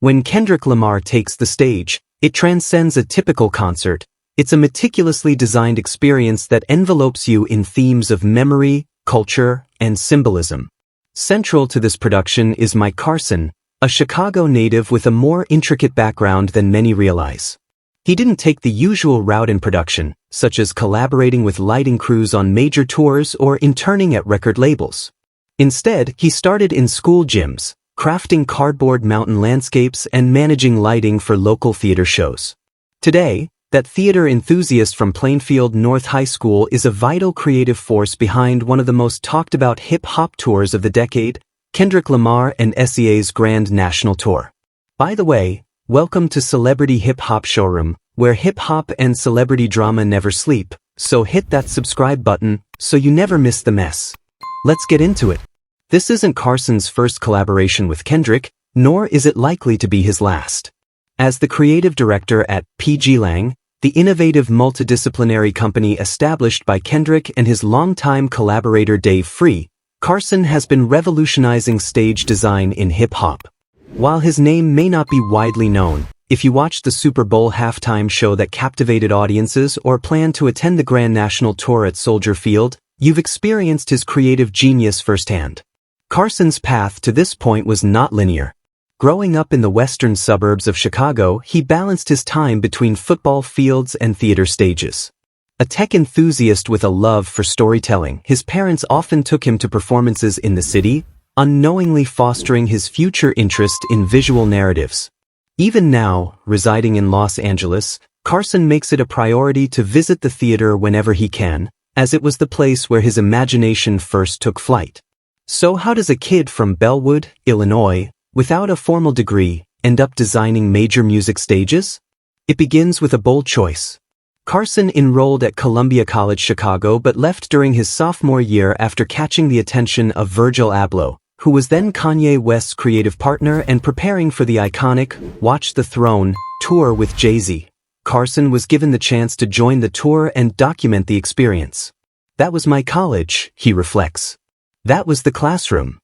When Kendrick Lamar takes the stage, it transcends a typical concert. It's a meticulously designed experience that envelopes you in themes of memory, culture, and symbolism. Central to this production is Mike Carson, a Chicago native with a more intricate background than many realize. He didn't take the usual route in production, such as collaborating with lighting crews on major tours or interning at record labels. Instead, he started in school gyms, crafting cardboard mountain landscapes and managing lighting for local theater shows. Today, that theater enthusiast from Plainfield North High School is a vital creative force behind one of the most talked about hip-hop tours of the decade, Kendrick Lamar and SCA's Grand National Tour. By the way, welcome to Celebrity Hip Hop Showroom, where hip-hop and celebrity drama never sleep, so hit that subscribe button so you never miss the mess. Let's get into it. This isn't Carson's first collaboration with Kendrick, nor is it likely to be his last. As the creative director at PG Lang, the innovative multidisciplinary company established by Kendrick and his longtime collaborator Dave Free, Carson has been revolutionizing stage design in hip-hop. While his name may not be widely known, if you watched the Super Bowl halftime show that captivated audiences or plan to attend the Grand National Tour at Soldier Field, you've experienced his creative genius firsthand. Carson's path to this point was not linear. Growing up in the western suburbs of Chicago, he balanced his time between football fields and theater stages. A tech enthusiast with a love for storytelling, his parents often took him to performances in the city, unknowingly fostering his future interest in visual narratives. Even now, residing in Los Angeles, Carson makes it a priority to visit the theater whenever he can, as it was the place where his imagination first took flight. So how does a kid from Bellwood, Illinois, without a formal degree, end up designing major music stages? It begins with a bold choice. Carson enrolled at Columbia College Chicago but left during his sophomore year after catching the attention of Virgil Abloh, who was then Kanye West's creative partner and preparing for the iconic Watch the Throne tour with Jay-Z. Carson was given the chance to join the tour and document the experience. That was my college, he reflects. That was the classroom.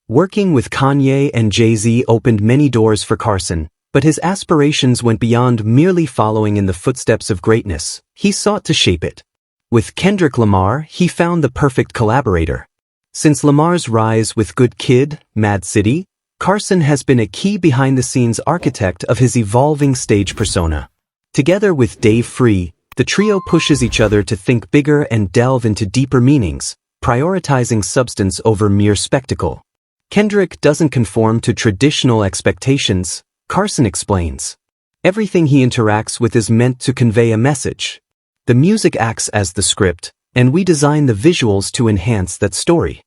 Working with Kanye and Jay-Z opened many doors for Carson, but his aspirations went beyond merely following in the footsteps of greatness. He sought to shape it. With Kendrick Lamar, he found the perfect collaborator. Since Lamar's rise with Good Kid, Mad City, Carson has been a key behind-the-scenes architect of his evolving stage persona. Together with Dave Free, the trio pushes each other to think bigger and delve into deeper meanings, prioritizing substance over mere spectacle. Kendrick doesn't conform to traditional expectations, Carson explains. Everything he interacts with is meant to convey a message. The music acts as the script, and we design the visuals to enhance that story.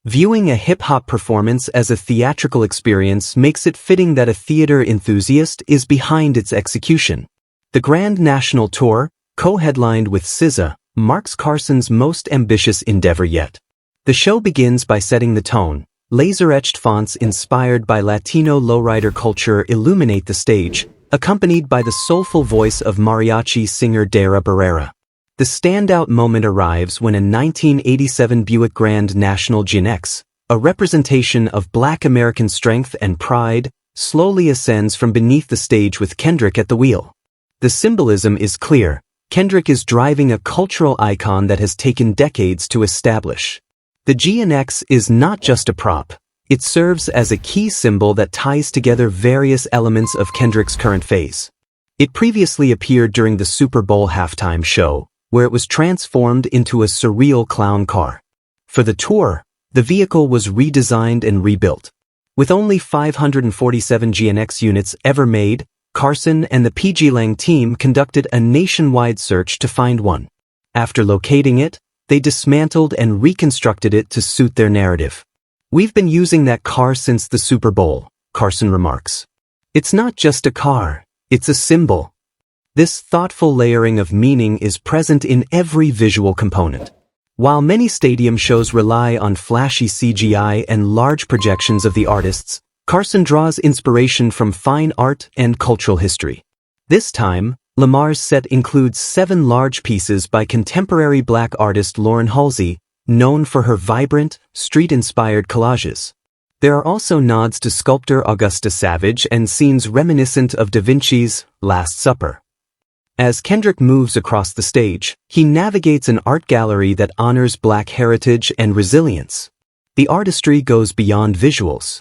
Viewing a hip-hop performance as a theatrical experience makes it fitting that a theater enthusiast is behind its execution. The Grand National Tour, co-headlined with SZA, marks Carson's most ambitious endeavor yet. The show begins by setting the tone. Laser-etched fonts inspired by Latino lowrider culture illuminate the stage, accompanied by the soulful voice of mariachi singer Dara Barrera. The standout moment arrives when a 1987 Buick Grand National Gen X, a representation of Black American strength and pride, slowly ascends from beneath the stage with Kendrick at the wheel. The symbolism is clear. Kendrick is driving a cultural icon that has taken decades to establish. The GNX is not just a prop. It serves as a key symbol that ties together various elements of Kendrick's current phase. It previously appeared during the Super Bowl halftime show, where it was transformed into a surreal clown car. For the tour, the vehicle was redesigned and rebuilt. With only 547 GNX units ever made, Carson and the PG Lang team conducted a nationwide search to find one. After locating it, they dismantled and reconstructed it to suit their narrative. We've been using that car since the Super Bowl, Carson remarks. It's not just a car, it's a symbol. This thoughtful layering of meaning is present in every visual component. While many stadium shows rely on flashy CGI and large projections of the artists, Carson draws inspiration from fine art and cultural history. This time, Lamar's set includes 7 large pieces by contemporary Black artist Lauren Halsey, known for her vibrant, street-inspired collages. There are also nods to sculptor Augusta Savage and scenes reminiscent of Da Vinci's Last Supper. As Kendrick moves across the stage, he navigates an art gallery that honors Black heritage and resilience. The artistry goes beyond visuals.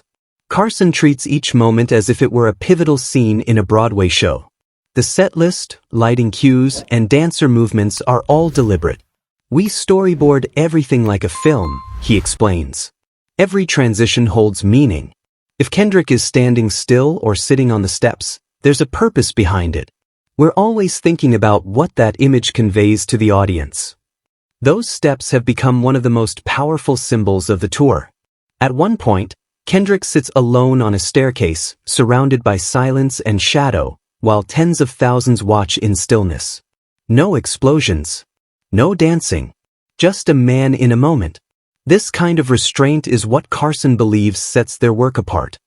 Carson treats each moment as if it were a pivotal scene in a Broadway show. The set list, lighting cues, and dancer movements are all deliberate. "We storyboard everything like a film," he explains. Every transition holds meaning. If Kendrick is standing still or sitting on the steps, there's a purpose behind it. We're always thinking about what that image conveys to the audience. Those steps have become one of the most powerful symbols of the tour. At one point, Kendrick sits alone on a staircase, surrounded by silence and shadow, while tens of thousands watch in stillness. No explosions. No dancing. Just a man in a moment. This kind of restraint is what Carson believes sets their work apart.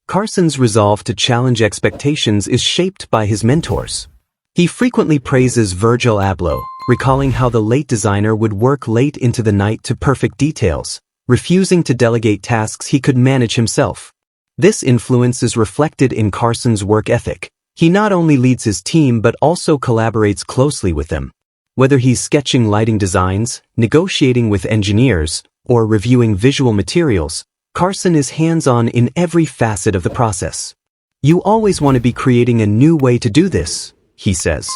Carson's resolve to challenge expectations is shaped by his mentors. He frequently praises Virgil Abloh, recalling how the late designer would work late into the night to perfect details, refusing to delegate tasks he could manage himself. This influence is reflected in Carson's work ethic. He not only leads his team but also collaborates closely with them. Whether he's sketching lighting designs, negotiating with engineers, or reviewing visual materials, Carson is hands-on in every facet of the process. "You always want to be creating a new way to do this," he says.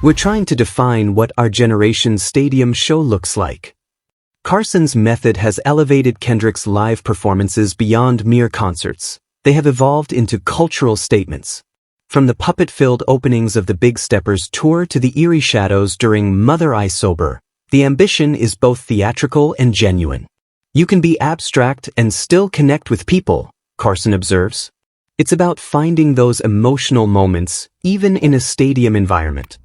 "We're trying to define what our generation's stadium show looks like." Carson's method has elevated Kendrick's live performances beyond mere concerts. They have evolved into cultural statements. From the puppet-filled openings of the Big Steppers tour to the eerie shadows during Mother I Sober, the ambition is both theatrical and genuine. "You can be abstract and still connect with people," Carson observes. It's about finding those emotional moments, even in a stadium environment.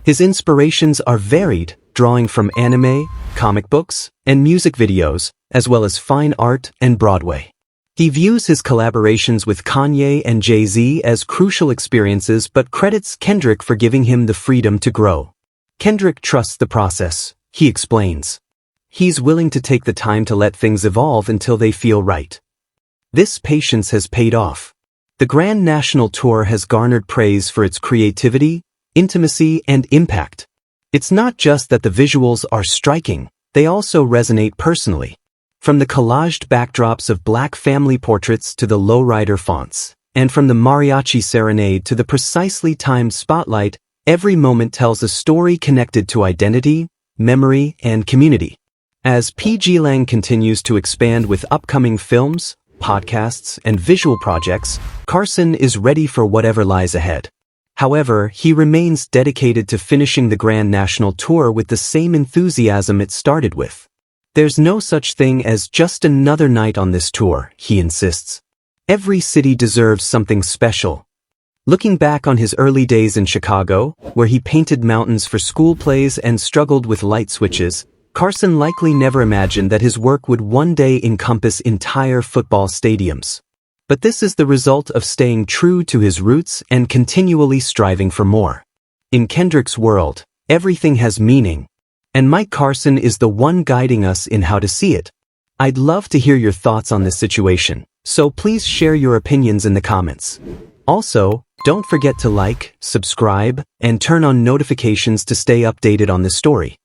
His inspirations are varied, drawing from anime, comic books, and music videos, as well as fine art and Broadway. He views his collaborations with Kanye and Jay-Z as crucial experiences but credits Kendrick for giving him the freedom to grow. Kendrick trusts the process, he explains. He's willing to take the time to let things evolve until they feel right. This patience has paid off. The Grand National Tour has garnered praise for its creativity, intimacy, and impact. It's not just that the visuals are striking, they also resonate personally. From the collaged backdrops of Black family portraits to the lowrider fonts, and from the mariachi serenade to the precisely timed spotlight, every moment tells a story connected to identity, memory, and community. As PG Lang continues to expand with upcoming films, podcasts, and visual projects, Carson is ready for whatever lies ahead. However, he remains dedicated to finishing the Grand National Tour with the same enthusiasm it started with. "There's no such thing as just another night on this tour," he insists. "Every city deserves something special." Looking back on his early days in Chicago, where he painted mountains for school plays and struggled with light switches, Carson likely never imagined that his work would one day encompass entire football stadiums. But this is the result of staying true to his roots and continually striving for more. In Kendrick's world, everything has meaning, and Mike Carson is the one guiding us in how to see it. I'd love to hear your thoughts on this situation, so please share your opinions in the comments. Also, don't forget to like, subscribe, and turn on notifications to stay updated on this story.